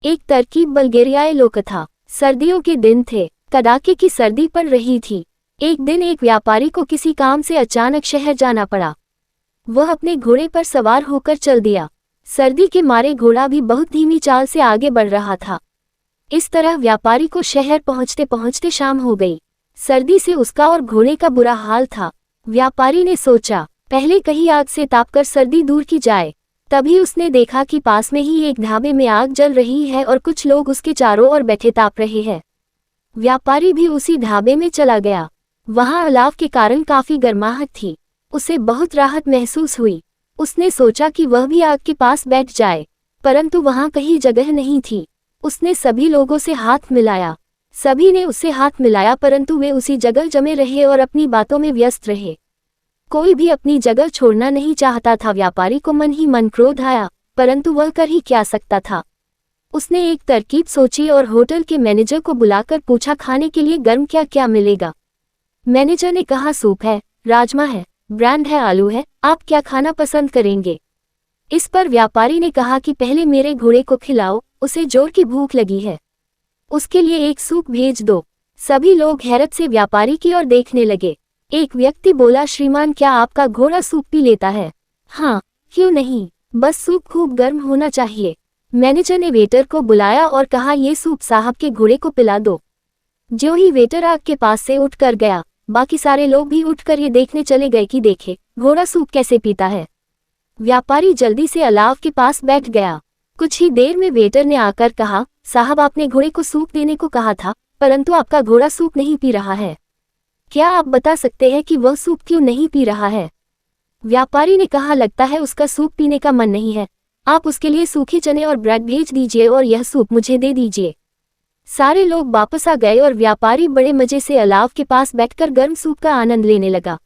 एक तरकीब बल्गेरियाई लोककथा। सर्दियों के दिन थे, कड़ाके की सर्दी पड़ रही थी। एक दिन एक व्यापारी को किसी काम से अचानक शहर जाना पड़ा। वह अपने घोड़े पर सवार होकर चल दिया। सर्दी के मारे घोड़ा भी बहुत धीमी चाल से आगे बढ़ रहा था। इस तरह व्यापारी को शहर पहुंचते पहुंचते शाम हो गई। सर्दी से उसका और घोड़े का बुरा हाल था। व्यापारी ने सोचा, पहले कहीं आग से तापकर सर्दी दूर की जाए। तभी उसने देखा कि पास में ही एक ढाबे में आग जल रही है और कुछ लोग उसके चारों ओर बैठे ताप रहे हैं। व्यापारी भी उसी ढाबे में चला गया। वहां अलाव के कारण काफी गर्माहट थी। उसे बहुत राहत महसूस हुई। उसने सोचा कि वह भी आग के पास बैठ जाए, परंतु वहां कहीं जगह नहीं थी। उसने सभी लोगों से हाथ मिलाया। सभी ने उससे हाथ मिलाया, परंतु वे उसी जगह जमे रहे और अपनी बातों में व्यस्त रहे। कोई भी अपनी जगह छोड़ना नहीं चाहता था। व्यापारी को मन ही मन क्रोध आया, परंतु वह कर ही क्या सकता था। उसने एक तरकीब सोची और होटल के मैनेजर को बुलाकर पूछा, खाने के लिए गर्म क्या क्या मिलेगा। मैनेजर ने कहा, सूप है, राजमा है, ब्रांड है, आलू है, आप क्या खाना पसंद करेंगे। इस पर व्यापारी ने कहा कि पहले मेरे घोड़े को खिलाओ, उसे जोर की भूख लगी है, उसके लिए एक सूप भेज दो। सभी लोग हैरत से व्यापारी की ओर देखने लगे। एक व्यक्ति बोला, श्रीमान क्या आपका घोड़ा सूप पी लेता है। हाँ, क्यों नहीं, बस सूप खूब गर्म होना चाहिए। मैनेजर ने वेटर को बुलाया और कहा, ये सूप साहब के घोड़े को पिला दो। जो ही वेटर आग के पास से उठकर गया, बाकी सारे लोग भी उठकर ये देखने चले गए कि देखे घोड़ा सूप कैसे पीता है। व्यापारी जल्दी से अलाव के पास बैठ गया। कुछ ही देर में वेटर ने आकर कहा, साहब आपने घोड़े को सूप देने को कहा था, परंतु आपका घोड़ा सूप नहीं पी रहा है। क्या आप बता सकते हैं कि वह सूप क्यों नहीं पी रहा है। व्यापारी ने कहा, लगता है उसका सूप पीने का मन नहीं है। आप उसके लिए सूखे चने और ब्रेड भेज दीजिए और यह सूप मुझे दे दीजिए। सारे लोग वापस आ गए और व्यापारी बड़े मजे से अलाव के पास बैठकर गर्म सूप का आनंद लेने लगा।